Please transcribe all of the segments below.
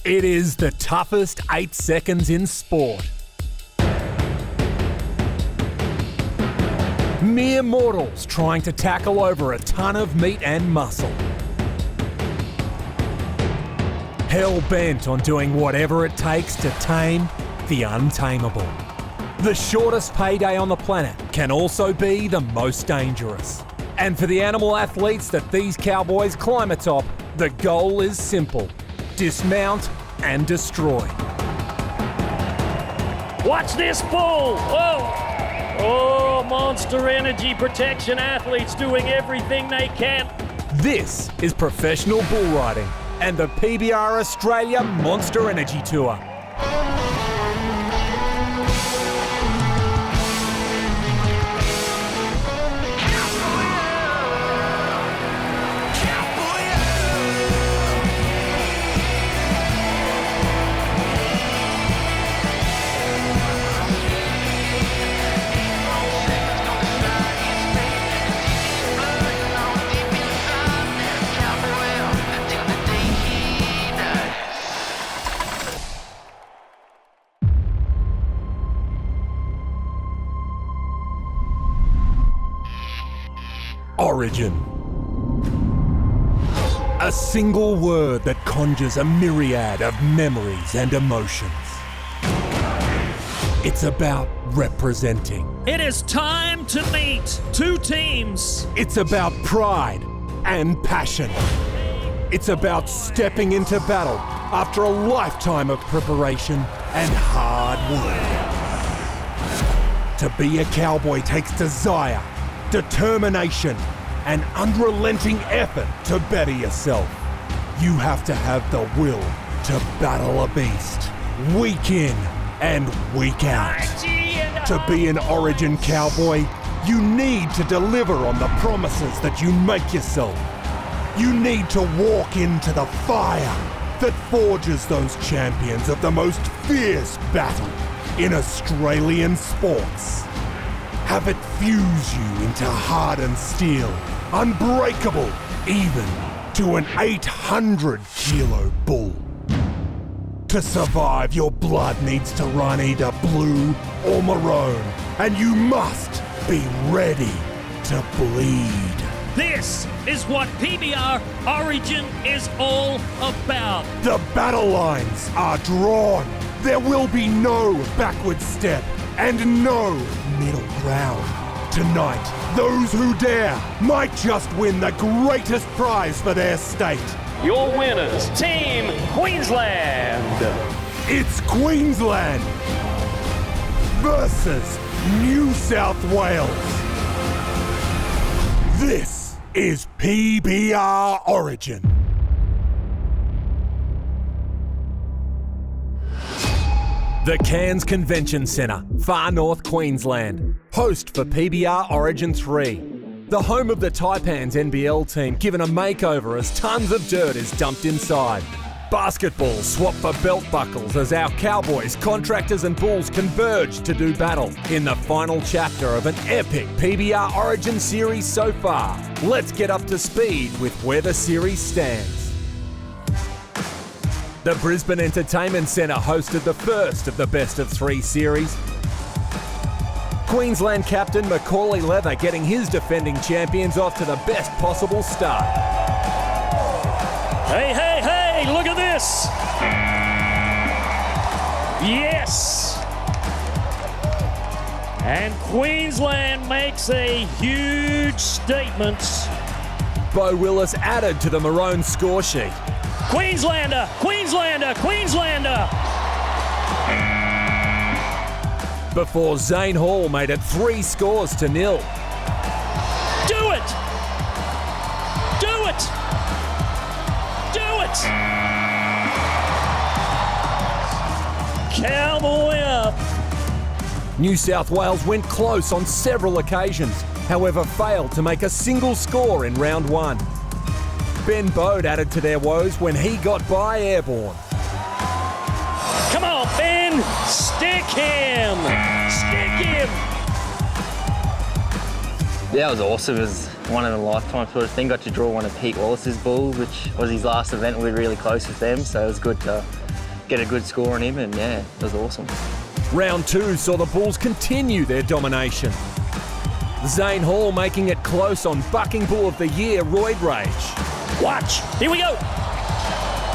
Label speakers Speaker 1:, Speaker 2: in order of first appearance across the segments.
Speaker 1: It is the toughest 8 seconds in sport. Mere mortals trying to tackle over a ton of meat and muscle. Hell-bent on doing whatever it takes to tame the untamable. The shortest payday on the planet can also be the most dangerous. And for the animal athletes that these cowboys climb atop, the goal is simple: dismount and destroy.
Speaker 2: Watch this bull! Whoa! Oh, Monster Energy Protection athletes doing everything they can.
Speaker 1: This is professional bull riding and the PBR Australia Monster Energy Tour. Origin. A single word that conjures a myriad of memories and emotions. It's about representing.
Speaker 2: It is time to meet two teams.
Speaker 1: It's about pride and passion. It's about stepping into battle after a lifetime of preparation and hard work. To be a cowboy takes desire, determination, and unrelenting effort to better yourself. You have to have the will to battle a beast, week in and week out. To be an Origin cowboy, you need to deliver on the promises that you make yourself. You need to walk into the fire that forges those champions of the most fierce battle in Australian sports. Have it fuse you into hardened steel, unbreakable even to an 800-kilo bull. To survive, your blood needs to run either blue or maroon, and you must be ready to bleed.
Speaker 2: This is what PBR Origin is all about.
Speaker 1: The battle lines are drawn. There will be no backward step and no middle ground. Tonight, those who dare might just win the greatest prize for their state.
Speaker 2: Your winners, Team Queensland.
Speaker 1: It's Queensland versus New South Wales. This is PBR Origin. The Cairns Convention Centre, far north Queensland, host for PBR Origin 3. The home of the Taipans NBL team given a makeover as tons of dirt is dumped inside. Basketballs swap for belt buckles as our Cowboys, Contractors and Bulls converge to do battle in the final chapter of an epic PBR Origin series so far. Let's get up to speed with where the series stands. The Brisbane Entertainment Centre hosted the first of the best of 3 series. Queensland captain Macaulay Leather getting his defending champions off to the best possible start.
Speaker 2: Hey, hey, hey, look at this. Yes. And Queensland makes a huge statement.
Speaker 1: Bo Willis added to the Maroons score sheet.
Speaker 2: Queenslander, Queenslander, Queenslander.
Speaker 1: Before Zane Hall made it 3 scores to 0.
Speaker 2: Do it! Do it! Do it! Cowboy up.
Speaker 1: New South Wales went close on several occasions, however failed to make a single score in round 1. Ben Bode added to their woes when he got by airborne.
Speaker 2: Come on, Ben! Stick him! Stick him!
Speaker 3: Yeah, it was awesome. It was one in a lifetime sort of thing. Got to draw one of Pete Wallace's bulls, which was his last event. We were really close with them, so it was good to get a good score on him, and yeah, it was awesome.
Speaker 4: Round 2 saw the Bulls continue their domination. Zane Hall making it close on Bucking Bull of the Year, Roid Rage.
Speaker 2: Watch, here we go.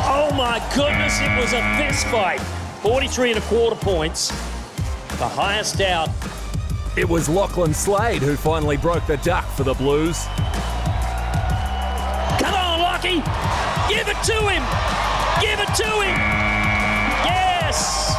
Speaker 2: Oh my goodness, it was a fist fight. 43.25 points. The highest out.
Speaker 4: It was Lachlan Slade who finally broke the duck for the Blues.
Speaker 2: Come on, Lockie. Give it to him. Give it to him. Yes.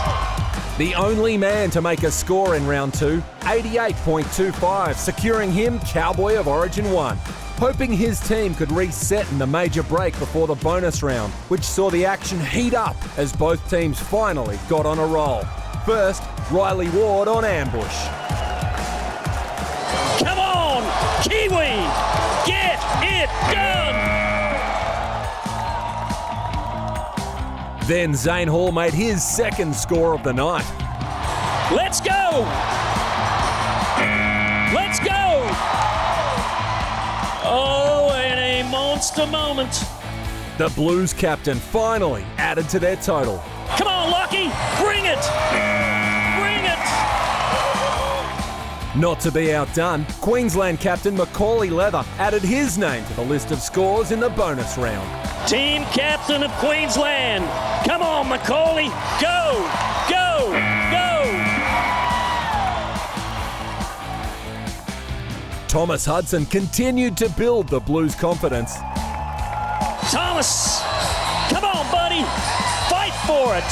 Speaker 4: The only man to make a score in round 2, 88.25, securing him Cowboy of Origin 1. Hoping his team could reset in the major break before the bonus round, which saw the action heat up as both teams finally got on a roll. First, Riley Ward on ambush.
Speaker 2: Come on, Kiwi! Get it done!
Speaker 4: Then Zane Hall made his second score of the night.
Speaker 2: Let's go! Let's go! Oh, and a monster moment.
Speaker 4: The Blues captain finally added to their total.
Speaker 2: Come on, Lockie, bring it! Bring it!
Speaker 4: Not to be outdone, Queensland captain Macaulay Leather added his name to the list of scores in the bonus round.
Speaker 2: Team captain of Queensland. Come on, Macaulay, go! Go! Go!
Speaker 4: Thomas Hudson continued to build the Blues' confidence.
Speaker 2: Thomas, come on, buddy, fight for it.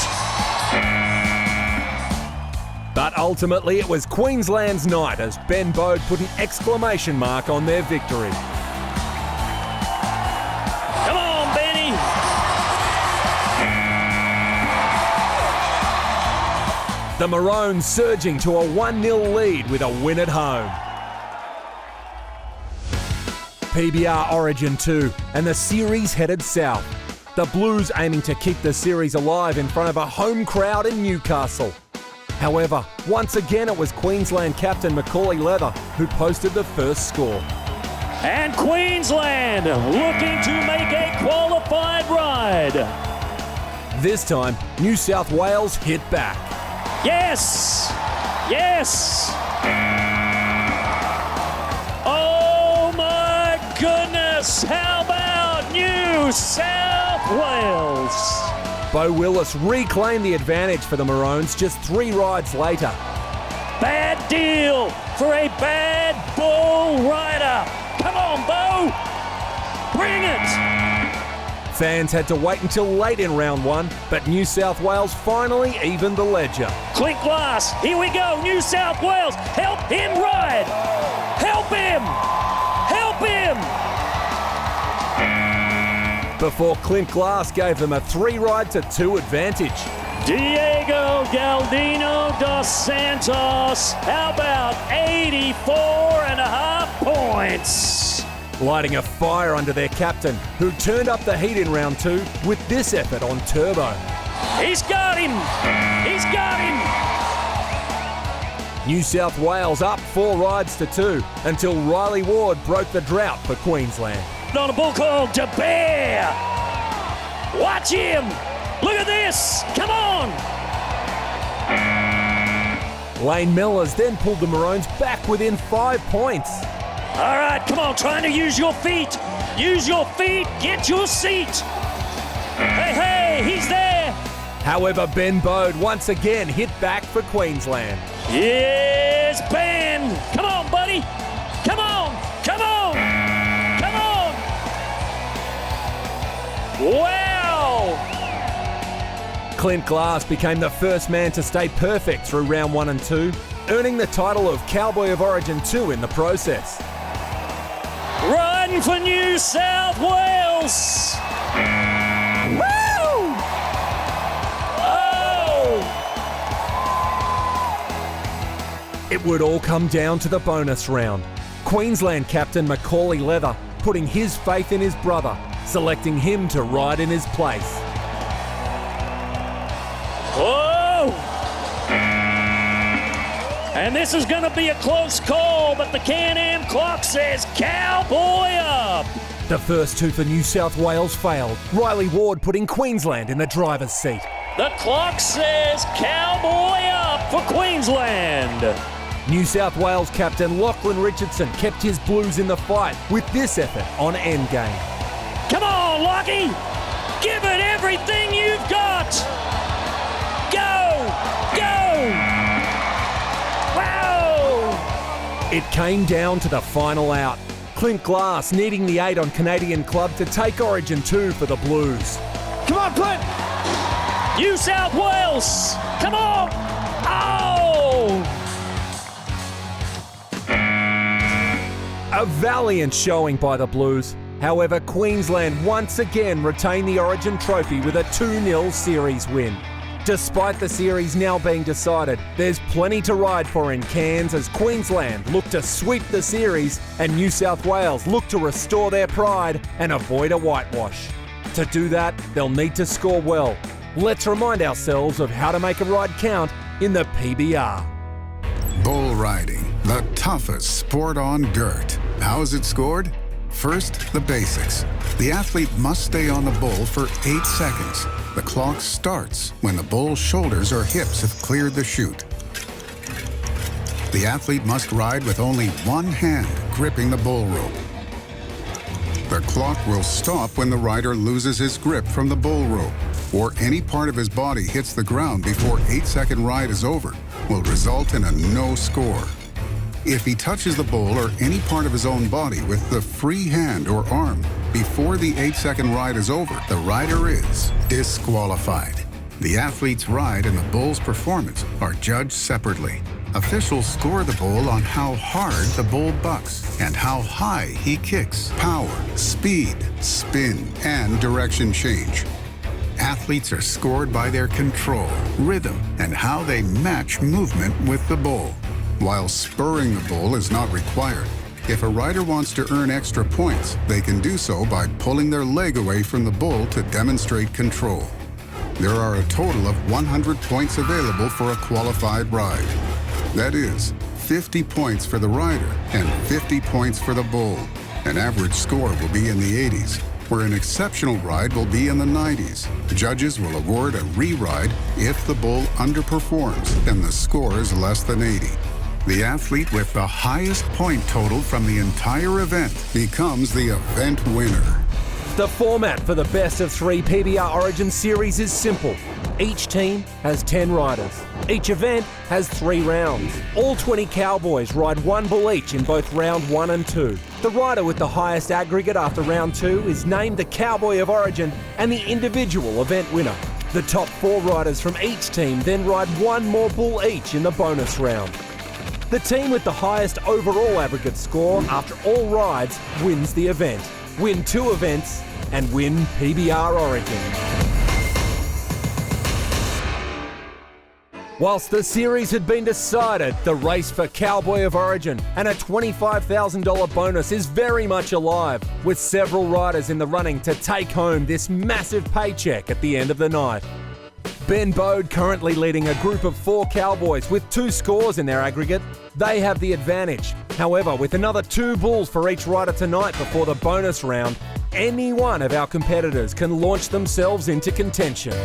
Speaker 4: But ultimately it was Queensland's night as Ben Bode put an exclamation mark on their victory.
Speaker 2: Come on, Benny.
Speaker 4: The Maroons surging to a 1-0 lead with a win at home. PBR Origin 2 and the series headed south. The Blues aiming to keep the series alive in front of a home crowd in Newcastle. However, once again it was Queensland captain Macaulay Leather who posted the first score.
Speaker 2: And Queensland looking to make a qualified ride.
Speaker 4: This time, New South Wales hit back.
Speaker 2: Yes! Yes! Oh my goodness! How about New South Wales?
Speaker 4: Bo Willis reclaimed the advantage for the Maroons just 3 rides later.
Speaker 2: Bad deal for a bad bull rider. Come on, Bo! Bring it!
Speaker 4: Fans had to wait until late in round 1, but New South Wales finally evened the ledger.
Speaker 2: Clint Glass, here we go, New South Wales. Help him ride! Help him! Help him!
Speaker 4: Before Clint Glass gave them a 3-ride-to-2 advantage.
Speaker 2: Diego Galdino dos Santos, how about 84.5 points?
Speaker 4: Lighting a fire under their captain, who turned up the heat in round 2 with this effort on turbo.
Speaker 2: He's got him! He's got him!
Speaker 4: New South Wales up 4 rides to 2 until Riley Ward broke the drought for Queensland.
Speaker 2: On a bull called De Bear. Watch him! Look at this! Come on!
Speaker 4: Lane Millers then pulled the Maroons back within 5 points.
Speaker 2: All right, come on, trying to use your feet. Use your feet, get your seat. Hey, he's there.
Speaker 4: However, Ben Bode once again hit back for Queensland.
Speaker 2: Yes, Ben. Come on, buddy. Come on, come on, come on. Wow.
Speaker 4: Clint Glass became the first man to stay perfect through round 1 and 2, earning the title of Cowboy of Origin 2 in the process.
Speaker 2: Run for New South Wales! Woo! Oh!
Speaker 4: It would all come down to the bonus round. Queensland captain Macaulay Leather putting his faith in his brother, selecting him to ride in his place.
Speaker 2: Whoa! And this is going to be a close call, but the Can-Am clock says Cowboy up!
Speaker 4: The first 2 for New South Wales failed, Riley Ward putting Queensland in the driver's seat.
Speaker 2: The clock says cowboy up for Queensland.
Speaker 4: New South Wales captain Lachlan Richardson kept his Blues in the fight with this effort on endgame.
Speaker 2: Come on, Lockie! Give it everything you've got! Go! Go! Wow!
Speaker 4: It came down to the final out. Clint Glass needing the 8 on Canadian club to take Origin 2 for the Blues.
Speaker 2: Come on, Clint! New South Wales! Come on! Oh!
Speaker 4: A valiant showing by the Blues. However, Queensland once again retained the Origin trophy with a 2-0 series win. Despite the series now being decided, there's plenty to ride for in Cairns as Queensland look to sweep the series and New South Wales look to restore their pride and avoid a whitewash. To do that, they'll need to score well. Let's remind ourselves of how to make a ride count in the PBR.
Speaker 5: Bull riding, the toughest sport on dirt. How is it scored? First, the basics. The athlete must stay on the bull for 8 seconds. The clock starts when the bull's shoulders or hips have cleared the chute. The athlete must ride with only one hand gripping the bull rope. The clock will stop when the rider loses his grip from the bull rope, or any part of his body hits the ground before 8-second ride is over, will result in a no score. If he touches the bull or any part of his own body with the free hand or arm before the 8-second ride is over, the rider is disqualified. The athlete's ride and the bull's performance are judged separately. Officials score the bull on how hard the bull bucks and how high he kicks, power, speed, spin, and direction change. Athletes are scored by their control, rhythm, and how they match movement with the bull. While spurring the bull is not required, if a rider wants to earn extra points, they can do so by pulling their leg away from the bull to demonstrate control. There are a total of 100 points available for a qualified ride. That is, 50 points for the rider and 50 points for the bull. An average score will be in the 80s, where an exceptional ride will be in the 90s. Judges will award a re-ride if the bull underperforms and the score is less than 80. The athlete with the highest point total from the entire event becomes the event winner.
Speaker 4: The format for the best of 3 PBR Origin series is simple. Each team has 10 riders. Each event has 3 rounds. All 20 cowboys ride 1 bull each in both round 1 and 2. The rider with the highest aggregate after round 2 is named the Cowboy of Origin and the individual event winner. The top 4 riders from each team then ride 1 more bull each in the bonus round. The team with the highest overall aggregate score after all rides wins the event, win 2 events, and win PBR Origin. Whilst the series had been decided, the race for Cowboy of Origin and a $25,000 bonus is very much alive, with several riders in the running to take home this massive paycheck at the end of the night. Ben Bode currently leading a group of 4 cowboys with 2 scores in their aggregate. They have the advantage. However, with another 2 bulls for each rider tonight before the bonus round, any one of our competitors can launch themselves into contention.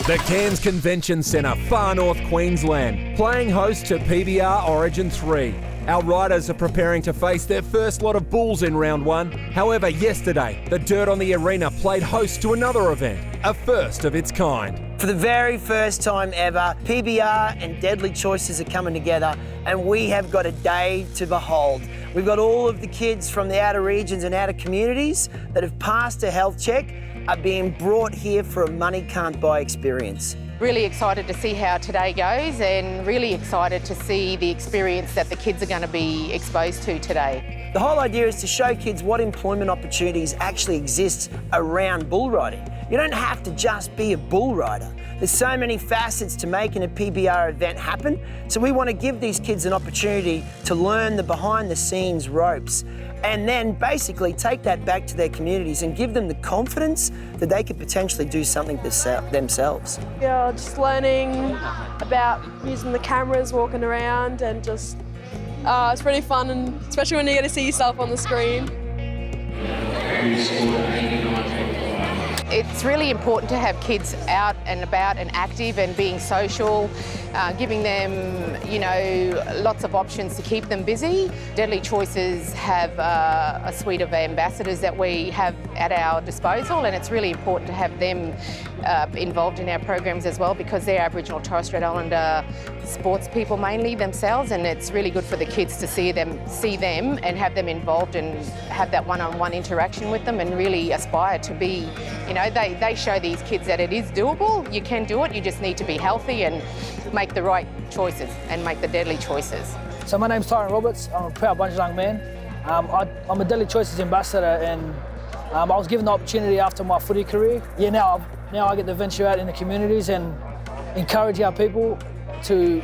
Speaker 4: The Cairns Convention Centre, far north Queensland, playing host to PBR Origin 3. Our riders are preparing to face their first lot of bulls in round 1. However, yesterday, the dirt on the arena played host to another event, a first of its kind.
Speaker 6: For the very first time ever, PBR and Deadly Choices are coming together, and we have got a day to behold. We've got all of the kids from the outer regions and outer communities that have passed a health check are being brought here for a money can't buy experience.
Speaker 7: Really excited to see how today goes and really excited to see the experience that the kids are going to be exposed to today.
Speaker 6: The whole idea is to show kids what employment opportunities actually exist around bull riding. You don't have to just be a bull rider. There's so many facets to making a PBR event happen, so we want to give these kids an opportunity to learn the behind-the-scenes ropes and then basically take that back to their communities and give them the confidence that they could potentially do something themselves.
Speaker 8: Yeah, just learning about using the cameras, walking around, and just, it's really fun, and especially when you get to see yourself on the screen.
Speaker 7: It's really important to have kids out and about and active and being social, giving them, lots of options to keep them busy. Deadly Choices have a suite of ambassadors that we have at our disposal, and it's really important to have them involved in our programs as well, because they're Aboriginal and Torres Strait Islander sports people mainly themselves, and it's really good for the kids to see them and have them involved and have that one-on-one interaction with them and really aspire to be, they show these kids that it is doable, you can do it, you just need to be healthy and make the right choices and make the deadly choices.
Speaker 9: So my name's Tyron Roberts, I'm a proud bunch young man. I'm a Deadly Choices ambassador, and I was given the opportunity after my footy career. Now I get to venture out in the communities and encourage our people to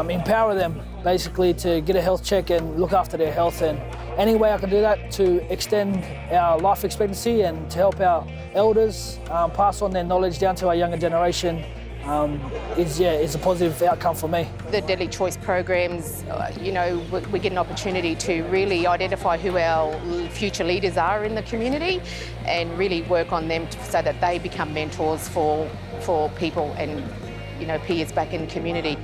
Speaker 9: empower them, basically, to get a health check and look after their health. And any way I can do that to extend our life expectancy and to help our elders pass on their knowledge down to our younger generation is a positive outcome for me.
Speaker 7: The Deadly Choice programs, we get an opportunity to really identify who our future leaders are in the community and really work on them so that they become mentors for people and, peers back in the community.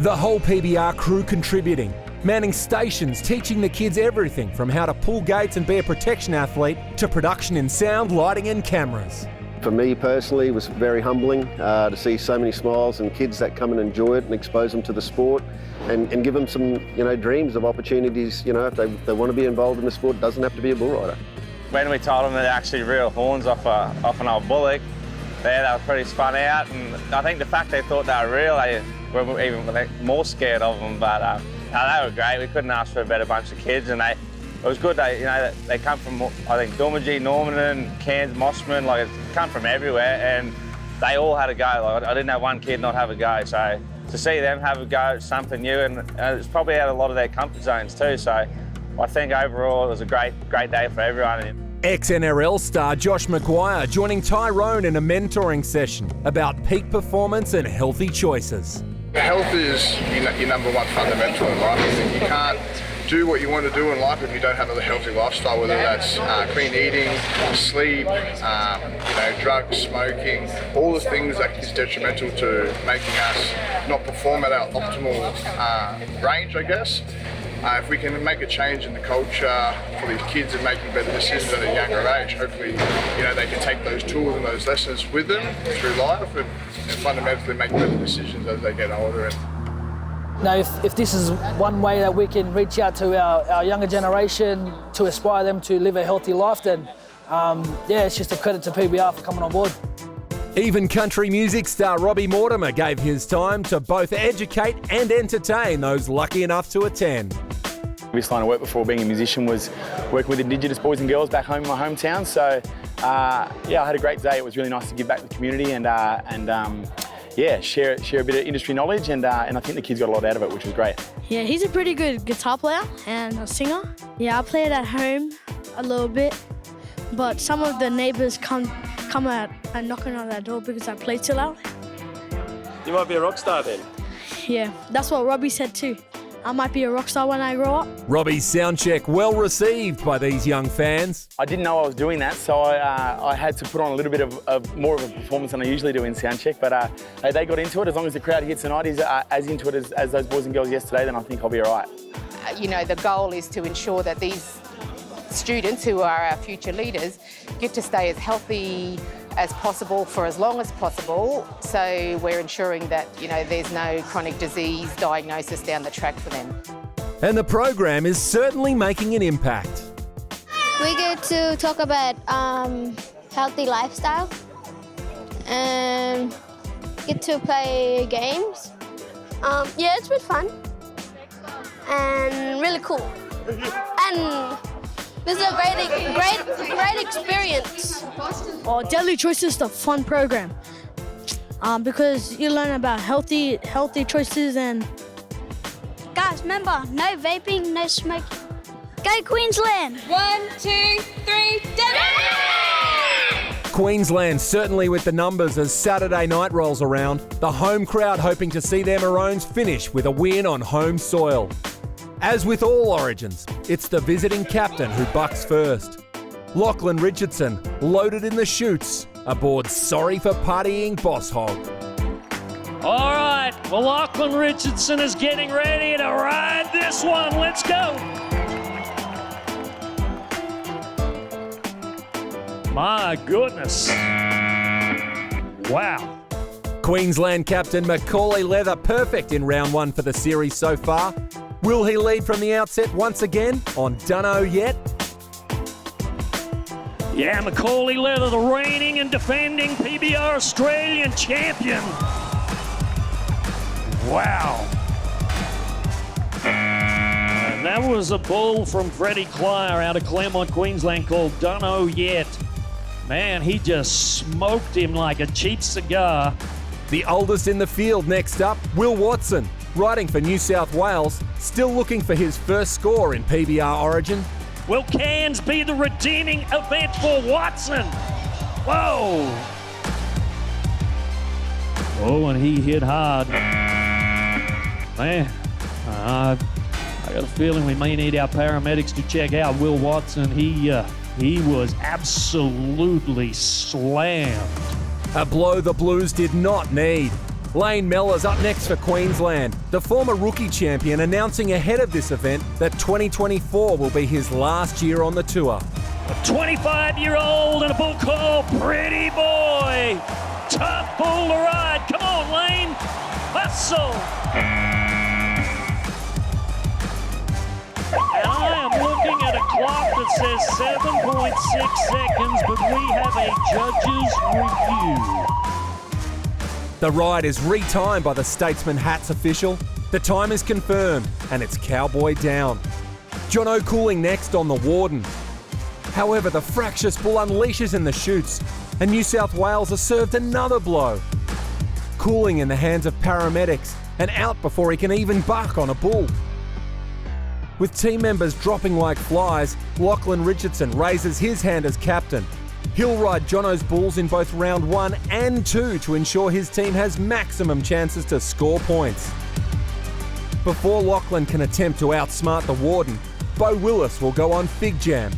Speaker 4: The whole PBR crew contributing, manning stations, teaching the kids everything from how to pull gates and be a protection athlete to production in sound, lighting and cameras.
Speaker 10: For me personally, it was very humbling to see so many smiles and kids that come and enjoy it and expose them to the sport and give them some, dreams of opportunities. If they want to be involved in the sport, it doesn't have to be a bull rider.
Speaker 3: When we told them they'd actually reel horns off an old bullock, they were pretty spun out, and I think the fact they thought they were real, they were even more scared of them. But they were great. We couldn't ask for a better bunch of kids, and it was good. They come from, I think, Dormagee, Normanton, Cairns, Mossman. It's come from everywhere, and they all had a go. I didn't have one kid not have a go. So to see them have a go at something new, and it's probably out of a lot of their comfort zones too. So I think overall it was a great day for everyone.
Speaker 4: Ex-NRL star Josh Maguire joining Tyrone in a mentoring session about peak performance and healthy choices.
Speaker 11: Health is your number one fundamental in life. I think you can't do what you want to do in life if you don't have a healthy lifestyle, whether that's clean eating, sleep, drugs, smoking, all the things that is detrimental to making us not perform at our optimal range, I guess. If we can make a change in the culture for these kids and making better decisions at a younger age, hopefully, they can take those tools and those lessons with them through life and fundamentally make better decisions as they get older.
Speaker 9: Now, if this is one way that we can reach out to our younger generation to aspire them to live a healthy life, then it's just a credit to PBR for coming on board.
Speaker 4: Even country music star Robbie Mortimer gave his time to both educate and entertain those lucky enough to attend.
Speaker 12: The biggest line of work before being a musician was working with Indigenous boys and girls back home in my hometown. So, I had a great day. It was really nice to give back to the community and share a bit of industry knowledge, and I think the kids got a lot out of it, which was great.
Speaker 13: Yeah, he's a pretty good guitar player and a singer. Yeah, I play it at home a little bit, but some of the neighbours come out and knocking on that door because I play too loud.
Speaker 14: You might be a rock star then.
Speaker 13: Yeah, that's what Robbie said too. I might be a rock star when I grow up. Robbie's
Speaker 4: sound check well received by these young fans.
Speaker 12: I didn't know I was doing that, so I had to put on a little bit of more of a performance than I usually do in sound check, but they got into it. As long as the crowd here tonight is as into it as those boys and girls yesterday, then I think I'll be all right.
Speaker 7: The goal is to ensure that these students, who are our future leaders, get to stay as healthy as possible for as long as possible, so we're ensuring that there's no chronic disease diagnosis down the track for them.
Speaker 4: And the program is certainly making an impact.
Speaker 15: We get to talk about healthy lifestyle and get to play games. It's been fun and really cool. And This is a great experience.
Speaker 13: Well, Deadly Choices is a fun program because you learn about healthy choices and.
Speaker 15: Guys, remember, no vaping, no smoking. Go Queensland! 1, 2, 3,
Speaker 4: Queensland certainly with the numbers as Saturday night rolls around. The home crowd hoping to see their Maroons finish with a win on home soil. As with all Origins, it's the visiting captain who bucks first. Lachlan Richardson, loaded in the chutes, aboard Sorry for Partying Boss Hog.
Speaker 2: All right, well, Lachlan Richardson is getting ready to ride this one. Let's go. My goodness. Wow.
Speaker 4: Queensland captain Macaulay Leather perfect in round one for the series so far. Will he lead from the outset once again on Dunno Yet?
Speaker 2: Yeah, Macaulay Leather, the reigning and defending PBR Australian champion. Wow. And that was a bull from Freddie Clier out of Claremont, Queensland called Dunno Yet. Man, he just smoked him like a cheap cigar.
Speaker 4: The oldest in the field next up, Will Watson, riding for New South Wales, still looking for his first score in PBR Origin.
Speaker 2: Will Cairns be the redeeming event for Watson? Whoa! Oh, and he hit hard. Man, I got a feeling we may need our paramedics to check out Will Watson. He was absolutely slammed.
Speaker 4: A blow the Blues did not need. Lane Mellor's up next for Queensland, the former rookie champion announcing ahead of this event that 2024 will be his last year on the tour.
Speaker 2: A 25-year-old and a bull called Pretty Boy. Tough bull to ride. Come on, Lane. Hustle. And I am looking at a clock that says 7.6 seconds, but we have a judge's review.
Speaker 4: The ride is retimed by the Statesman Hats official. The time is confirmed, and it's Cowboy down. Jono Cooling next on the Warden. However, the fractious bull unleashes in the chutes, and New South Wales are served another blow. Cooling in the hands of paramedics, and out before he can even buck on a bull. With team members dropping like flies, Lachlan Richardson raises his hand as captain. He'll ride Jono's bulls in both round 1 and 2 to ensure his team has maximum chances to score points. Before Lachlan can attempt to outsmart the Warden, Bo Willis will go on Fig Jam.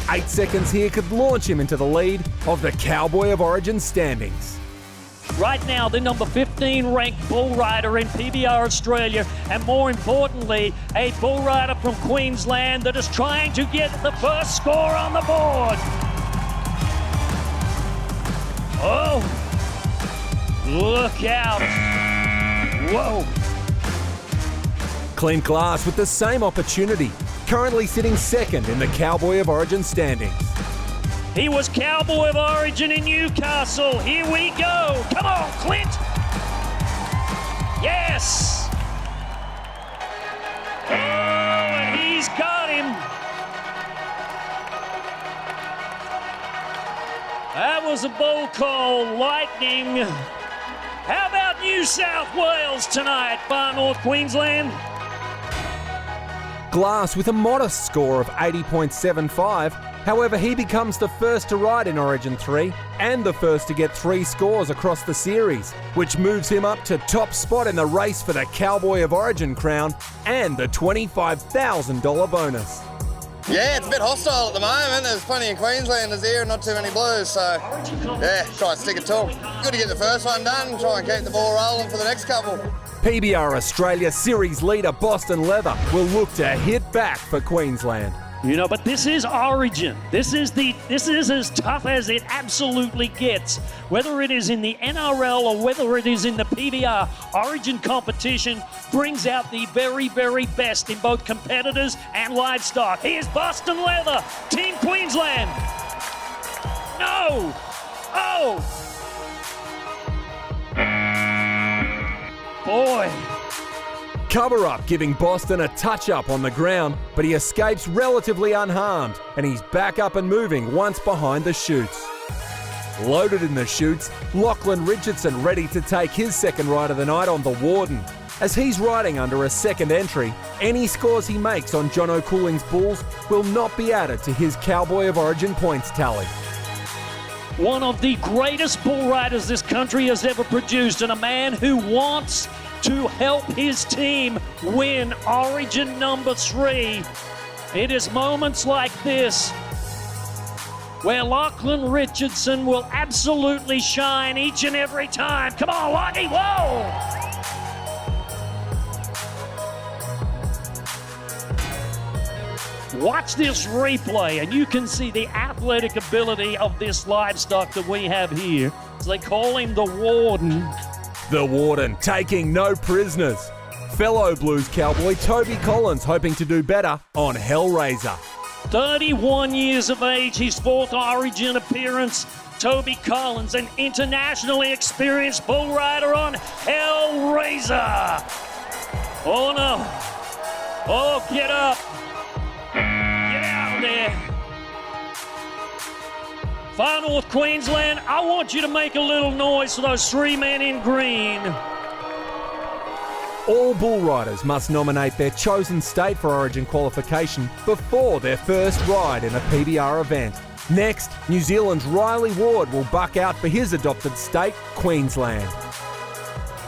Speaker 4: 8 seconds here could launch him into the lead of the Cowboy of Origin standings.
Speaker 2: Right now, the number 15 ranked bull rider in PBR Australia, and more importantly, a bull rider from Queensland that is trying to get the first score on the board. Oh, look out. Whoa.
Speaker 4: Clint Glass with the same opportunity, currently sitting second in the Cowboy of Origin standings.
Speaker 2: He was Cowboy of Origin in Newcastle. Here we go. Come on, Clint. Yes. Oh, and he's got him. That was a bull call, Lightning. How about New South Wales tonight, Far North Queensland?
Speaker 4: Glass with a modest score of 80.75. However, he becomes the first to ride in Origin 3 and the first to get 3 scores across the series, which moves him up to top spot in the race for the Cowboy of Origin crown and the $25,000 bonus.
Speaker 16: Yeah, it's a bit hostile at the moment. There's plenty of Queenslanders here and not too many Blues, so yeah, try and stick it to them. Good to get the first one done, try and keep the ball rolling for the next couple.
Speaker 4: PBR Australia series leader Boston Leather will look to hit back for Queensland.
Speaker 2: You know, but this is Origin. This is as tough as it absolutely gets. Whether it is in the NRL or whether it is in the PBR, Origin competition brings out the very, very best in both competitors and livestock. Here's Boston Leather, Team Queensland. No! Oh! Boy.
Speaker 4: Cover-up giving Boston a touch-up on the ground, but he escapes relatively unharmed, and he's back up and moving once behind the chutes. Loaded in the chutes, Lachlan Richardson ready to take his second ride of the night on the Warden. As he's riding under a second entry, any scores he makes on John O'Cooling's Bulls will not be added to his Cowboy of Origin points tally.
Speaker 2: One of the greatest bull riders this country has ever produced, and a man who wants to help his team win Origin number 3. It is moments like this where Lachlan Richardson will absolutely shine each and every time. Come on, Lockie, whoa! Watch this replay, and you can see the athletic ability of this livestock that we have here. So they call him the Warden.
Speaker 4: The Warden taking no prisoners. Fellow Blues cowboy Toby Collins hoping to do better on Hellraiser.
Speaker 2: 31 years of age, his 4th Origin appearance. Toby Collins, an internationally experienced bull rider on Hellraiser. Oh no. Oh, get up. Get out of there. Far North Queensland, I want you to make a little noise for those 3 men in green.
Speaker 4: All bull riders must nominate their chosen state for Origin qualification before their first ride in a PBR event. Next, New Zealand's Riley Ward will buck out for his adopted state, Queensland.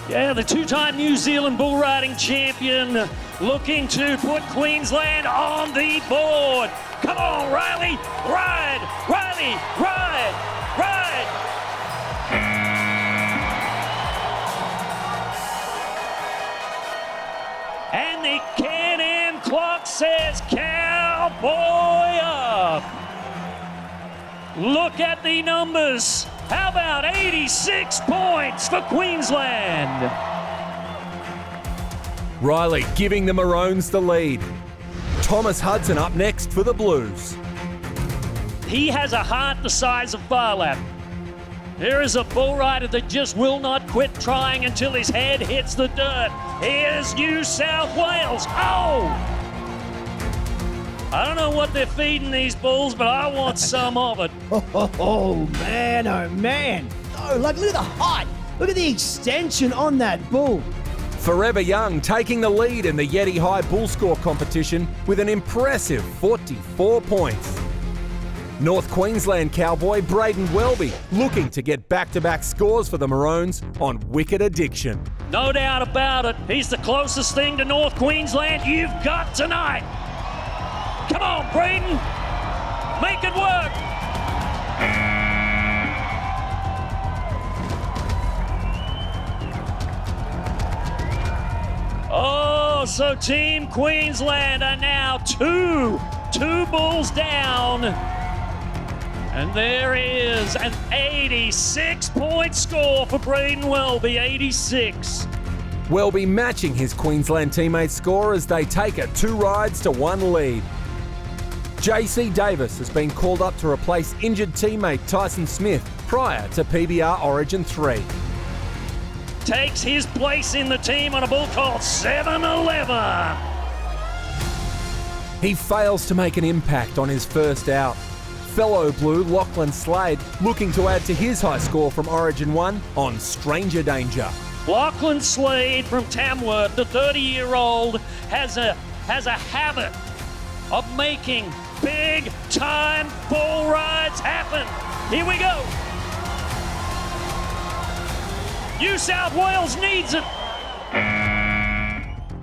Speaker 2: Yeah, the 2-time New Zealand bull riding champion looking to put Queensland on the board. Come on, Riley, ride! Riley, ride! Ride! And the Can-Am clock says Cowboy up. Look at the numbers. How about 86 points for Queensland?
Speaker 4: Riley giving the Maroons the lead. Thomas Hudson up next for the Blues.
Speaker 2: He has a heart the size of Barlap. Here is a bull rider that just will not quit trying until his head hits the dirt. Here's New South Wales. Oh! I don't know what they're feeding these bulls, but I want some of it.
Speaker 6: Oh, man, oh, man. Oh, look at the height. Look at the extension on that bull.
Speaker 4: Forever Young taking the lead in the Yeti High Bull Score competition with an impressive 44 points. North Queensland cowboy Braden Welby looking to get back-to-back scores for the Maroons on Wicked Addiction.
Speaker 2: No doubt about it. He's the closest thing to North Queensland you've got tonight. Come on, Braden. Make it work. Oh, so Team Queensland are now two bulls down. And there is an 86-point score for Braden Welby, 86.
Speaker 4: Welby matching his Queensland teammates' score as they take a 2 rides to 1 lead. JC Davis has been called up to replace injured teammate Tyson Smith prior to PBR Origin 3.
Speaker 2: Takes his place in the team on a bull called 7-11.
Speaker 4: He fails to make an impact on his first out. Fellow Blue Lachlan Slade looking to add to his high score from Origin 1 on Stranger Danger.
Speaker 2: Lachlan Slade from Tamworth, the 30-year-old, has a habit of making big-time bull rides happen. Here we go. New South Wales needs it.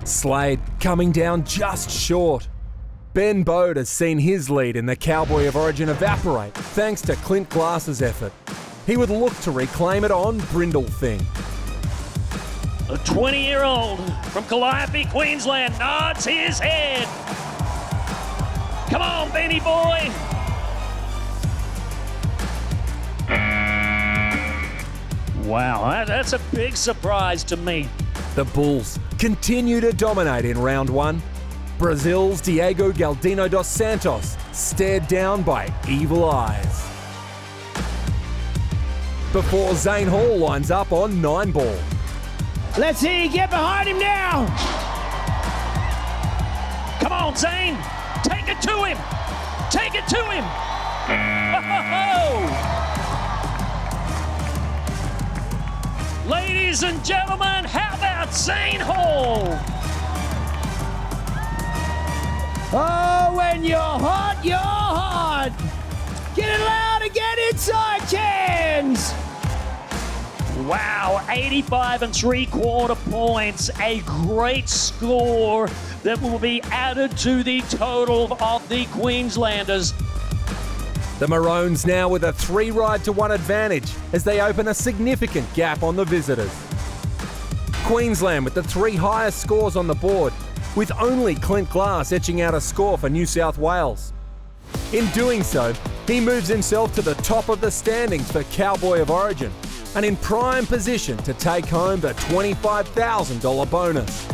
Speaker 4: Slade coming down just short. Ben Bode has seen his lead in the Cowboy of Origin evaporate thanks to Clint Glass's effort. He would look to reclaim it on Brindle Thing.
Speaker 2: The 20-year-old from Calliope, Queensland, nods his head. Come on, Benny boy. Wow, that's a big surprise to me.
Speaker 4: The Bulls continue to dominate in round 1. Brazil's Diego Galdino dos Santos stared down by evil eyes. Before Zane Hall lines up on 9 ball.
Speaker 6: Let's see you get behind him now.
Speaker 2: Come on, Zane. Take it to him. Take it to him. Ladies and gentlemen, how about Zane Hall?
Speaker 17: Oh, when you're hot, you're hot. Get it loud and get inside, Cairns.
Speaker 2: Wow, 85 3/4 points. A great score that will be added to the total of the Queenslanders.
Speaker 4: The Maroons now with a 3-ride-to-1 advantage as they open a significant gap on the visitors. Queensland with the 3 highest scores on the board, with only Clint Glass etching out a score for New South Wales. In doing so, he moves himself to the top of the standings for Cowboy of Origin and in prime position to take home the $25,000 bonus.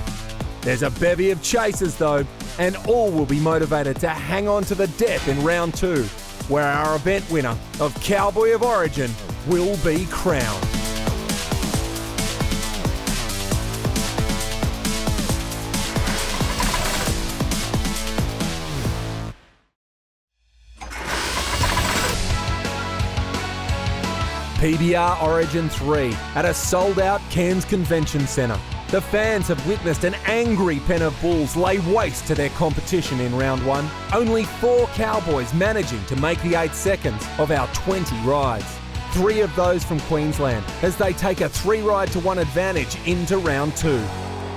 Speaker 4: There's a bevy of chasers though, and all will be motivated to hang on to the death in round 2, where our event winner of Cowboy of Origin will be crowned. PBR Origin 3 at a sold-out Cairns Convention Centre. The fans have witnessed an angry pen of bulls lay waste to their competition in round 1. Only 4 Cowboys managing to make the 8 seconds of our 20 rides. 3 of those from Queensland as they take a 3-ride-to-1 advantage into round 2.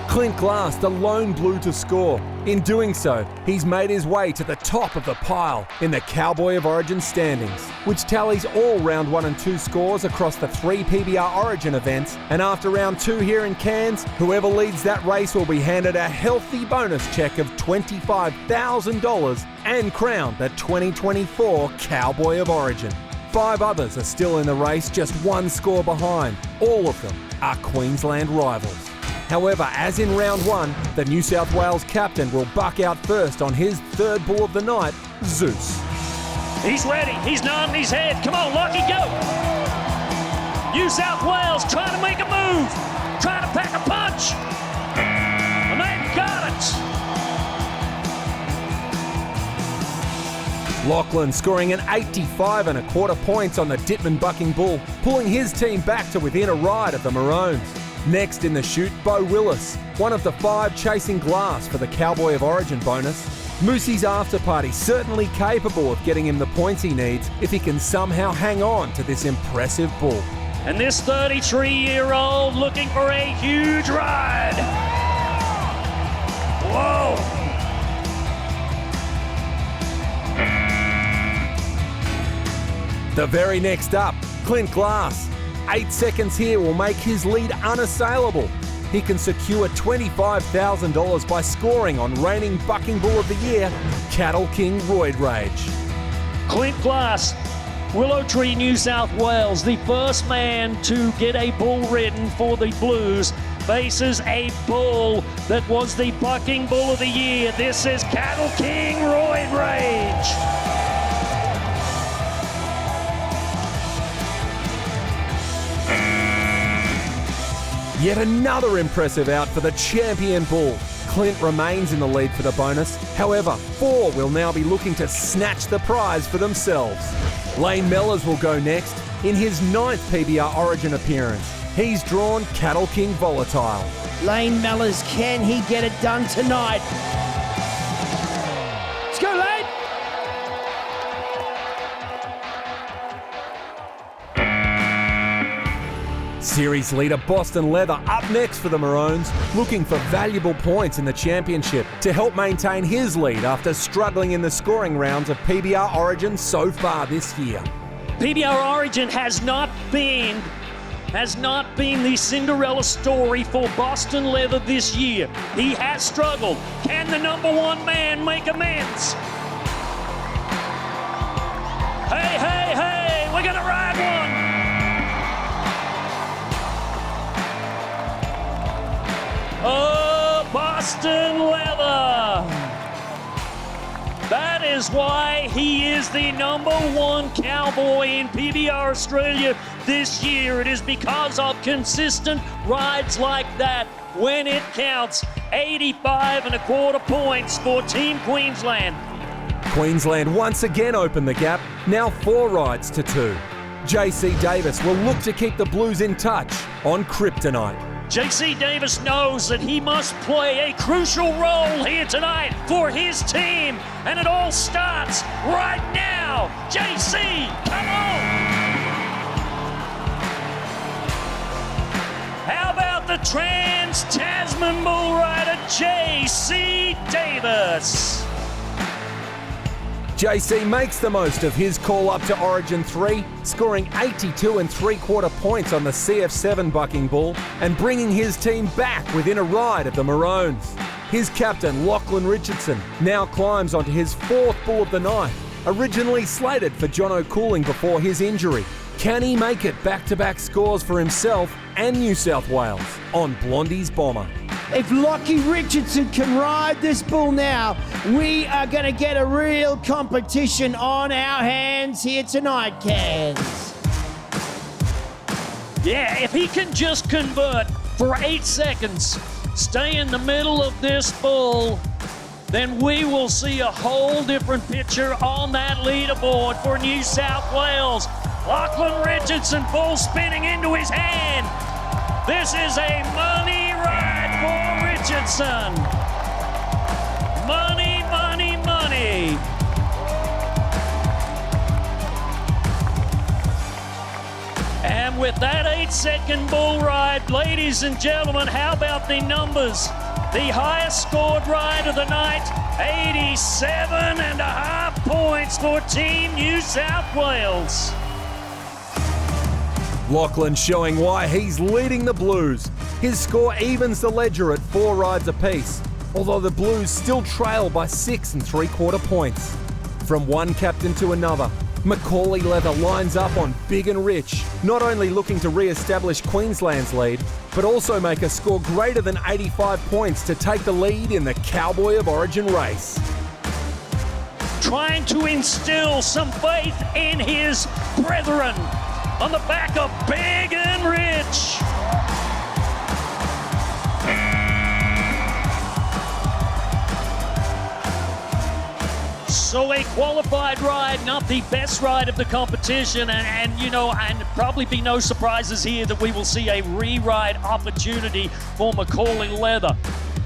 Speaker 4: Clint Glass, the lone blue to score. In doing so, he's made his way to the top of the pile in the Cowboy of Origin standings, which tallies all round 1 and 2 scores across the 3 PBR Origin events. And after round 2 here in Cairns, whoever leads that race will be handed a healthy bonus check of $25,000 and crowned the 2024 Cowboy of Origin. 5 others are still in the race, just 1 score behind. All of them are Queensland rivals. However, as in round 1, the New South Wales captain will buck out first on his 3rd bull of the night, Zeus.
Speaker 2: He's ready. He's nodding his head. Come on, Lockie, go. New South Wales trying to make a move. Trying to pack a punch. And they've got it.
Speaker 4: Lachlan scoring an 85 1/4 points on the Dittman bucking bull, pulling his team back to within a ride of the Maroons. Next in the chute, Bo Willis, one of the 5 chasing Glass for the Cowboy of Origin bonus. Moosey's after party certainly capable of getting him the points he needs if he can somehow hang on to this impressive bull.
Speaker 2: And this 33-year-old looking for a huge ride. Whoa.
Speaker 4: The very next up, Clint Glass. 8 seconds here will make his lead unassailable. He can secure $25,000 by scoring on reigning Bucking Bull of the Year, Cattle King Roid Rage.
Speaker 2: Clint Glass, Willow Tree, New South Wales, the first man to get a bull ridden for the Blues, faces a bull that was the Bucking Bull of the Year. This is Cattle King Roid Rage.
Speaker 4: Yet another impressive out for the champion bull. Clint remains in the lead for the bonus. However, 4 will now be looking to snatch the prize for themselves. Lane Mellors will go next in his 9th PBR Origin appearance. He's drawn Cattle King Volatile.
Speaker 17: Lane Mellors, can he get it done tonight? Let's go, Lane!
Speaker 4: Series leader Boston Leather up next for the Maroons, looking for valuable points in the championship to help maintain his lead after struggling in the scoring rounds of PBR Origin so far this year.
Speaker 2: PBR Origin has not been the Cinderella story for Boston Leather this year. He has struggled. Can the number 1 man make amends? Hey, hey, hey, we're gonna ride one. Oh, Boston Leather. That is why he is the number 1 cowboy in PBR Australia this year. It is because of consistent rides like that when it counts. 85 and a quarter points for Team Queensland.
Speaker 4: Queensland once again opened the gap, now 4 rides to 2. JC Davis will look to keep the Blues in touch on Kryptonite.
Speaker 2: JC Davis knows that he must play a crucial role here tonight for his team, and it all starts right now. JC, come on! How about the Trans-Tasman bull rider, JC Davis?
Speaker 4: JC makes the most of his call up to Origin 3, scoring 82 and 3/4 points on the CF7 bucking bull and bringing his team back within a ride of the Maroons. His captain, Lachlan Richardson, now climbs onto his 4th bull of the night, originally slated for Jono Cooling before his injury. Can he make it back-to-back scores for himself and New South Wales on Blondie's Bomber?
Speaker 17: If Lockie Richardson can ride this bull now, we are going to get a real competition on our hands here tonight, Cairns.
Speaker 2: Yeah, if he can just convert for 8 seconds, stay in the middle of this bull, then we will see a whole different picture on that leaderboard for New South Wales. Lachlan Richardson, bull spinning into his hand. This is a money ride for Richardson. Money, money, money. And with that 8-second bull ride, ladies and gentlemen, how about the numbers? The highest scored ride of the night, 87 and a half points for Team New South Wales.
Speaker 4: Lachlan showing why he's leading the Blues. His score evens the ledger at 4 rides apiece, although the Blues still trail by 6 3/4 points. From one captain to another, Macaulay Leather lines up on Big and Rich, not only looking to re-establish Queensland's lead, but also make a score greater than 85 points to take the lead in the Cowboy of Origin race.
Speaker 2: Trying to instill some faith in his brethren on the back of Big and Rich. So a qualified ride, not the best ride of the competition, and probably be no surprises here that we will see a re-ride opportunity for Macaulay Leather.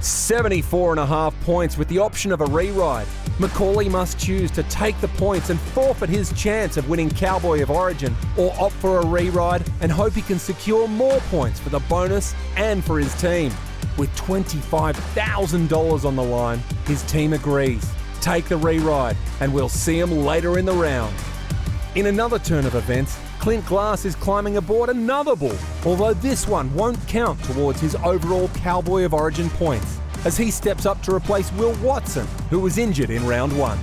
Speaker 4: 74 and a half points with the option of a re-ride. Macaulay must choose to take the points and forfeit his chance of winning Cowboy of Origin, or opt for a re-ride and hope he can secure more points for the bonus and for his team. With $25,000 on the line, his team agrees. Take the re-ride and we'll see him later in the round. In another turn of events, Clint Glass is climbing aboard another bull, although this one won't count towards his overall Cowboy of Origin points, as he steps up to replace Will Watson, who was injured in round 1.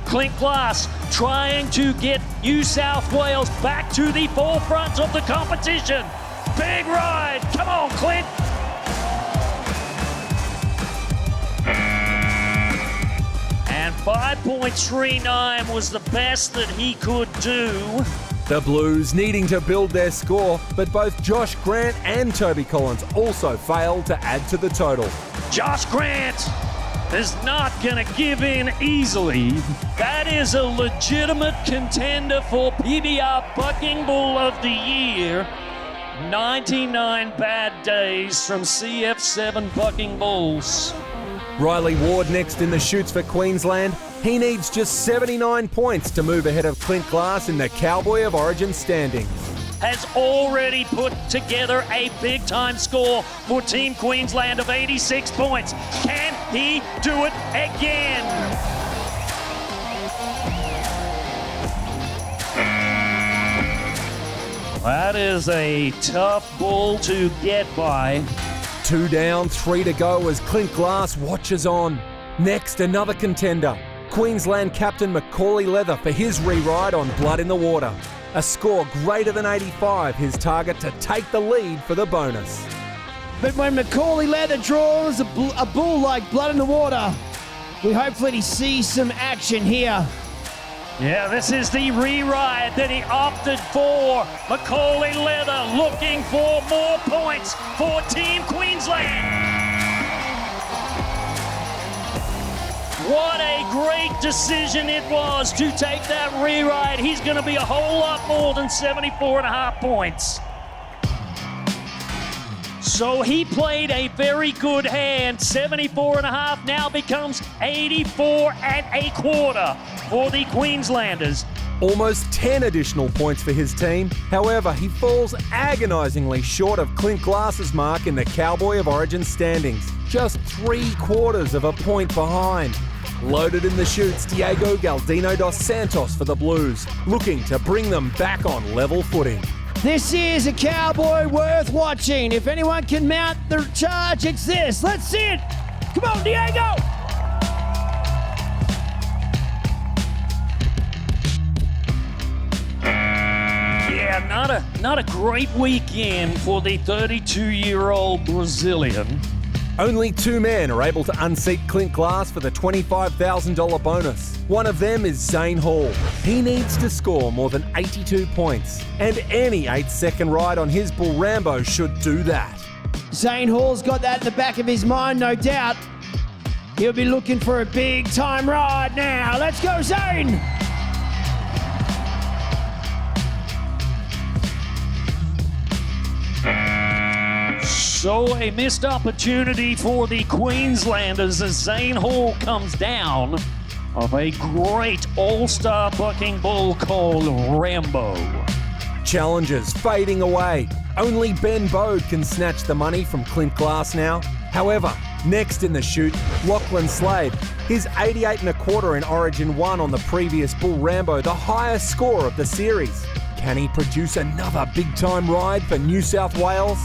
Speaker 2: Clint Glass trying to get New South Wales back to the forefront of the competition. Big ride, come on Clint. And 5.39 was the best that he could do.
Speaker 4: The Blues needing to build their score, but both Josh Grant and Toby Collins also failed to add to the total.
Speaker 2: Josh Grant is not going to give in easily. That is a legitimate contender for PBR Bucking Bull of the Year. 99 bad days from CF7 Bucking Bulls.
Speaker 4: Riley Ward next in the shoots for Queensland. He needs just 79 points to move ahead of Clint Glass in the Cowboy of Origin standings.
Speaker 2: Has already put together a big-time score for Team Queensland of 86 points. Can he do it again? That is a tough bull to get by.
Speaker 4: 2 down, 3 to go as Clint Glass watches on. Next, another contender. Queensland captain Macaulay Leather for his re-ride on Blood in the Water. A score greater than 85, his target to take the lead for the bonus.
Speaker 17: But when Macaulay Leather draws a bull like Blood in the Water, we hopefully see some action here.
Speaker 2: Yeah, this is the re-ride that he opted for. Macaulay Leather looking for more points for Team Queensland. What a great decision it was to take that rewrite. He's going to be a whole lot more than 74.5 points. So he played a very good hand. 74.5 now becomes 84.25 for the Queenslanders.
Speaker 4: Almost 10 additional points for his team. However, he falls agonisingly short of Clint Glass's mark in the Cowboy of Origin standings. Just 3/4 of a point behind. Loaded in the chutes, Diego Galdino dos Santos for the Blues, looking to bring them back on level footing.
Speaker 17: This is a Cowboy worth watching. If anyone can mount the charge, it's this. Let's see it. Come on, Diego.
Speaker 2: Yeah, not a great weekend for the 32-year-old Brazilian.
Speaker 4: Only 2 men are able to unseat Clint Glass for the $25,000 bonus. One of them is Zane Hall. He needs to score more than 82 points, and any 8-second ride on his bull Rambo should do that.
Speaker 17: Zane Hall's got that in the back of his mind, no doubt. He'll be looking for a big-time ride now. Let's go, Zane!
Speaker 2: So a missed opportunity for the Queenslanders as Zane Hall comes down of a great all-star bucking bull called Rambo.
Speaker 4: Challenges fading away. Only Ben Bode can snatch the money from Clint Glass now. However, next in the chute, Lachlan Slade. His 88.25 in Origin 1 on the previous bull Rambo, the highest score of the series. Can he produce another big-time ride for New South Wales?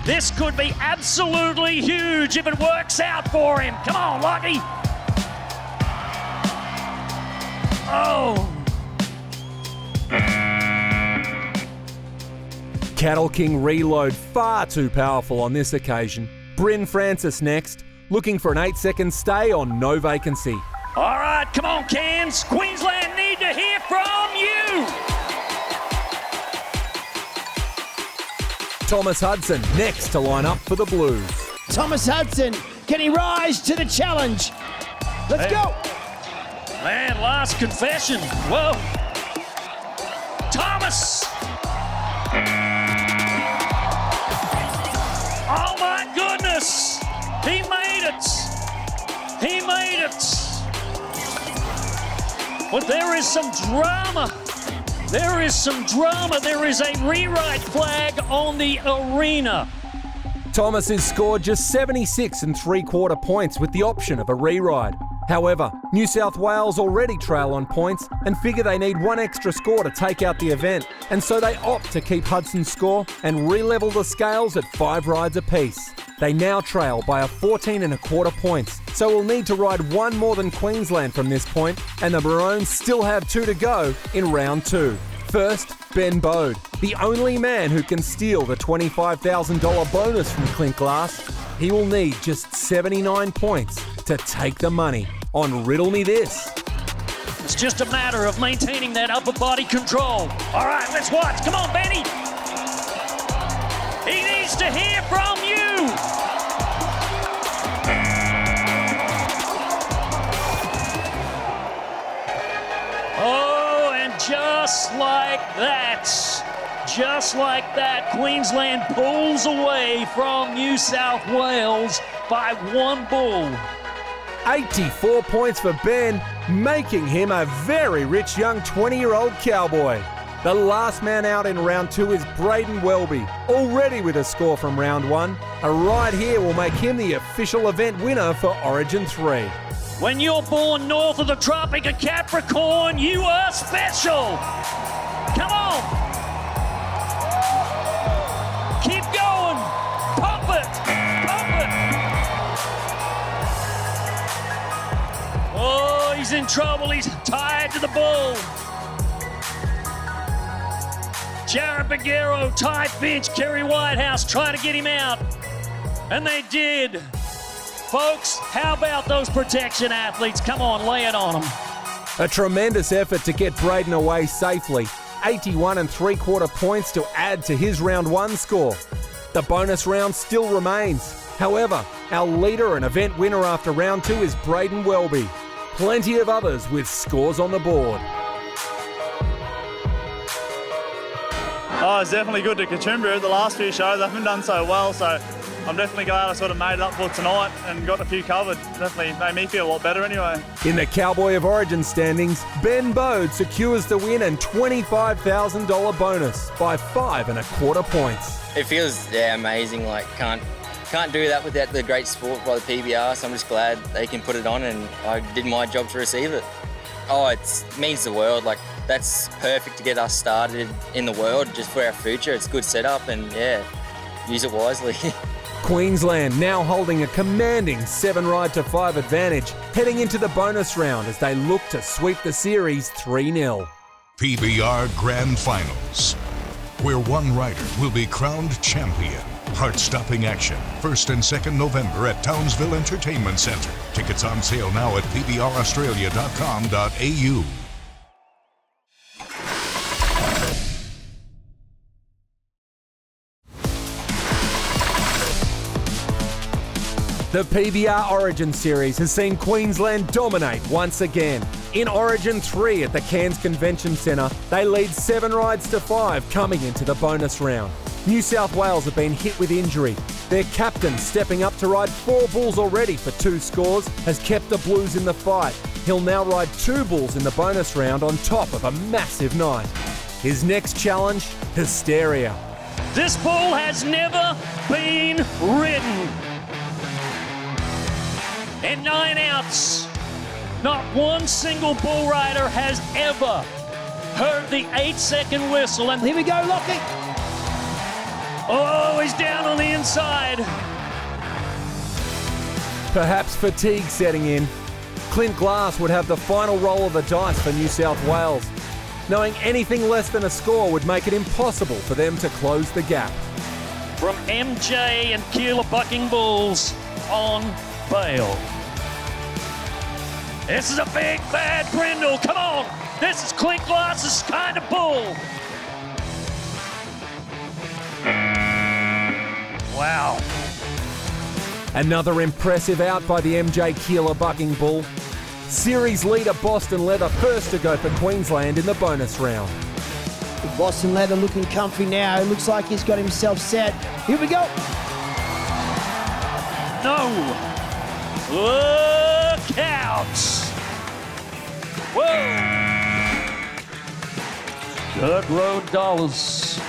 Speaker 2: This could be absolutely huge if it works out for him. Come on, Lucky. Oh.
Speaker 4: Cattle King reload far too powerful on this occasion. Bryn Francis next, looking for an 8-second stay on no vacancy.
Speaker 2: All right, come on, Cairns. Queensland need to hear from you.
Speaker 4: Thomas Hudson next to line up for the Blues.
Speaker 17: Thomas Hudson, can he rise to the challenge? Let's go.
Speaker 2: Man, last confession. Whoa. Thomas. Oh my goodness. He made it. He made it. But there is some drama. There is some drama. There is a rewrite flag on the arena.
Speaker 4: Thomas has scored just 76.75 points with the option of a reride. However, New South Wales already trail on points and figure they need one extra score to take out the event, and so they opt to keep Hudson's score and re-level the scales at 5 rides apiece. They now trail by a 14.25 points, so will need to ride one more than Queensland from this point, and the Maroons still have 2 to go in round 2. First, Ben Bode, the only man who can steal the $25,000 bonus from Clint Glass. He will need just 79 points to take the money on Riddle Me This.
Speaker 2: It's just a matter of maintaining that upper body control. All right, let's watch. Come on, Benny. He needs to hear from you. Oh, and just like that, Queensland pulls away from New South Wales by 1 bull.
Speaker 4: 84 points for Ben, making him a very rich young 20-year-old cowboy. The last man out in round 2 is Braden Welby, already with a score from round 1. A ride here will make him the official event winner for Origin 3.
Speaker 2: When you're born north of the Tropic of Capricorn, you are special. Come on. Keep going. Pump it. Pump it. Oh, he's in trouble. He's tied to the bull. Jared Baguero, Ty Finch, Kerry Whitehouse trying to get him out. And they did. Folks, how about those protection athletes? Come on, lay it on them.
Speaker 4: A tremendous effort to get Braden away safely. 81.75 points to add to his round 1 score. The bonus round still remains. However, our leader and event winner after round 2 is Braden Welby. plenty of others with scores on the board.
Speaker 18: Oh, it's definitely good to contribute. The last few shows I haven't done so well, so I'm definitely glad I sort of made it up for tonight and got a few covered. Definitely made me feel a lot better anyway.
Speaker 4: In the Cowboy of Origin standings, Ben Bode secures the win and $25,000 bonus by 5 1/4 points.
Speaker 19: It feels amazing. Like can't do that without the great support by the PBR. So I'm just glad they can put it on, and I did my job to receive it. Oh, it means the world. Like that's perfect to get us started in the world just for our future. It's a good setup, and yeah, use it wisely.
Speaker 4: Queensland now holding a commanding 7-5 advantage, heading into the bonus round as they look to sweep the series 3-0.
Speaker 20: PBR Grand Finals, where one rider will be crowned champion. Heart-stopping action, 1st and 2nd November at Townsville Entertainment Centre. Tickets on sale now at pbraustralia.com.au. The PBR Origin Series has seen Queensland dominate once again. In Origin 3 at the Cairns Convention Centre, they lead 7-5 coming into the bonus round. New South Wales have been hit with injury. Their captain, stepping up to ride 4 bulls already for 2 scores, has kept the Blues in the fight. He'll now ride 2 bulls in the bonus round on top of a massive night. His next challenge, hysteria.
Speaker 2: This bull has never been ridden. In 9 outs, not one single bull rider has ever heard the 8-second whistle. And
Speaker 17: here we go, Lockie.
Speaker 2: Oh, he's down on the inside.
Speaker 4: Perhaps fatigue setting in. Clint Glass would have the final roll of the dice for New South Wales. Knowing anything less than a score would make it impossible for them to close the gap.
Speaker 2: From MJ and Keeler Bucking Bulls on bail. This is a big, bad brindle. Come on. This is Clint Glass's kind of bull. Wow.
Speaker 4: Another impressive out by the MJ Keeler Bucking Bull. Series leader Boston Leather first to go for Queensland in the bonus round.
Speaker 17: Boston Leather looking comfy now. It looks like he's got himself set. Here we go.
Speaker 2: No. Look out. Whoa. Good road dollars.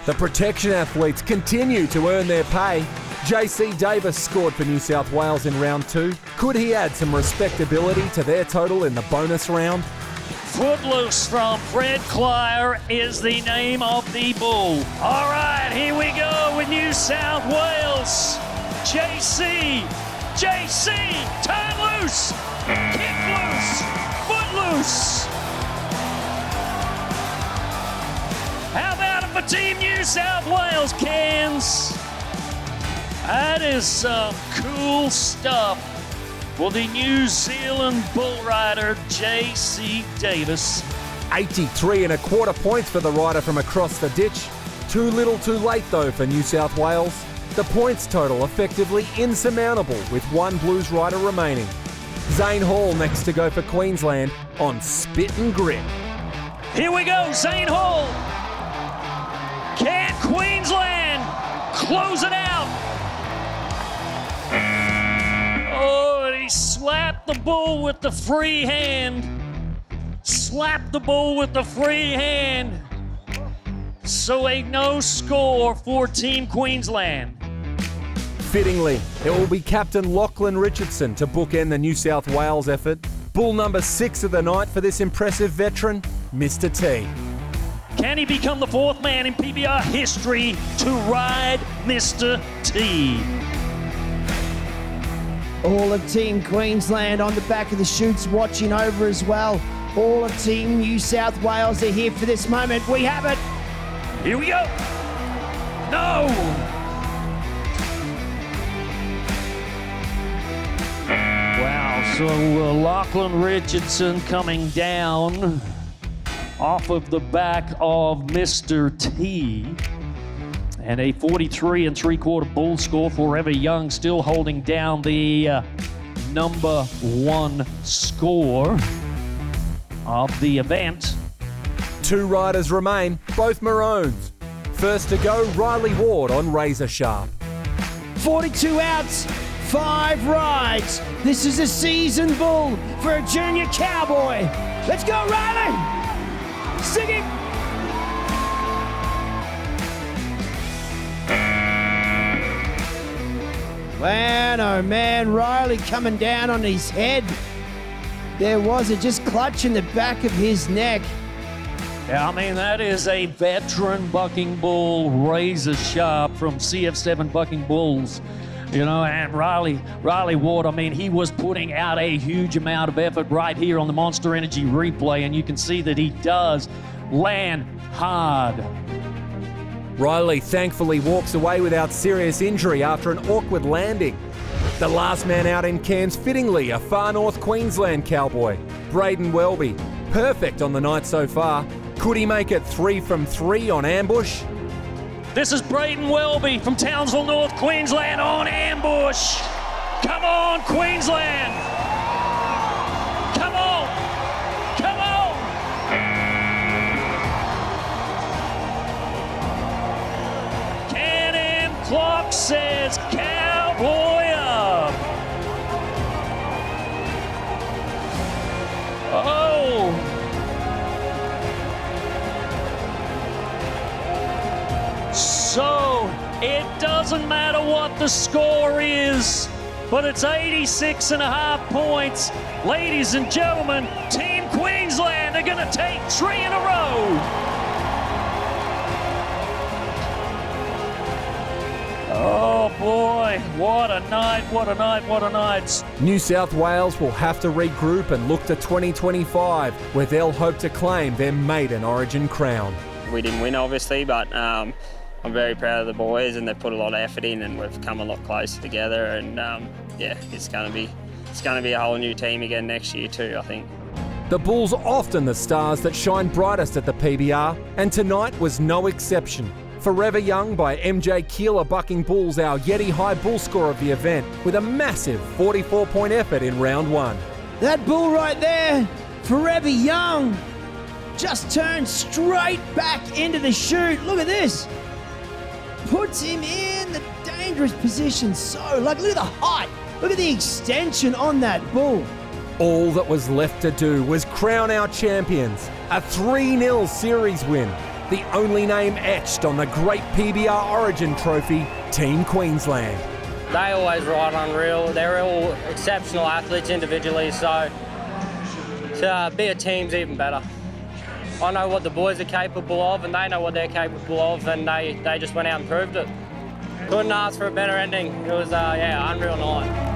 Speaker 4: The protection athletes continue to earn their pay. JC Davis scored for New South Wales in round 2. Could he add some respectability to their total in the bonus round?
Speaker 2: Footloose from Fred Clyer is the name of the bull. All right, here we go with New South Wales. JC, turn loose, kick loose, foot loose. How about it for Team New South Wales, Cairns? That is some cool stuff for the New Zealand bull rider, JC Davis.
Speaker 4: 83 1/4 points for the rider from across the ditch. Too little too late though for New South Wales. The points total effectively insurmountable with 1 Blues rider remaining. Zane Hall next to go for Queensland on Spit and Grit.
Speaker 2: Here we go, Zane Hall. Can Queensland close it out? Oh, and he slapped the bull with the free hand. Slapped the bull with the free hand. So a no score for Team Queensland.
Speaker 4: Fittingly, it will be Captain Lachlan Richardson to bookend the New South Wales effort. Bull number 6 of the night for this impressive veteran, Mr. T.
Speaker 2: Can he become the 4th man in PBR history to ride Mr. T?
Speaker 17: All of Team Queensland on the back of the chutes watching over as well. All of Team New South Wales are here for this moment. We have it.
Speaker 2: Here we go. No. Wow, so Lachlan Richardson coming down off of the back of Mr. T. And a 43 3/4 bull score. Forever Young still holding down the number one score of the event.
Speaker 4: 2 riders remain, both Maroons. First to go, Riley Ward on Razor Sharp.
Speaker 17: 42 outs, 5 rides. This is a season bull for a junior cowboy. Let's go, Riley! Sing it! Man, oh man, Riley coming down on his head. There was it, just clutching the back of his neck.
Speaker 2: Yeah, I mean, that is a veteran bucking bull, razor sharp from CF7 Bucking Bulls. You know, and Riley Ward, I mean, he was putting out a huge amount of effort right here on the Monster Energy replay, and you can see that he does land hard.
Speaker 4: Riley thankfully walks away without serious injury after an awkward landing. The last man out in Cairns, fittingly, a far north Queensland cowboy, Braden Welby. Perfect on the night so far. Could he make it 3 from 3 on Ambush?
Speaker 2: This is Braden Welby from Townsville, North Queensland on Ambush. Come on, Queensland. Come on. Come on. Can-Am clock says cowboy up. Oh. So, it doesn't matter what the score is, but it's 86.5 points. Ladies and gentlemen, Team Queensland are going to take 3 in a row. Oh boy, what a night, what a night, what a night.
Speaker 4: New South Wales will have to regroup and look to 2025, where they'll hope to claim their maiden Origin crown.
Speaker 21: We didn't win, obviously, but I'm very proud of the boys, and they've put a lot of effort in, and we've come a lot closer together. And yeah, it's going to be a whole new team again next year too, I think.
Speaker 4: The Bulls are often the stars that shine brightest at the PBR, and tonight was no exception. Forever Young by MJ Keeler Bucking Bulls, our Yeti High bull score of the event, with a massive 44-point effort in round 1.
Speaker 17: That bull right there, Forever Young, just turned straight back into the chute. Look at this. Puts him in the dangerous position. So, look at the height. Look at the extension on that bull.
Speaker 4: All that was left to do was crown our champions. A 3-0 series win. The only name etched on the great PBR Origin trophy, Team Queensland.
Speaker 21: They always ride unreal. They're all exceptional athletes individually, so to be a team's even better. I know what the boys are capable of, and they know what they're capable of, and they just went out and proved it. Couldn't ask for a better ending. It was, unreal night.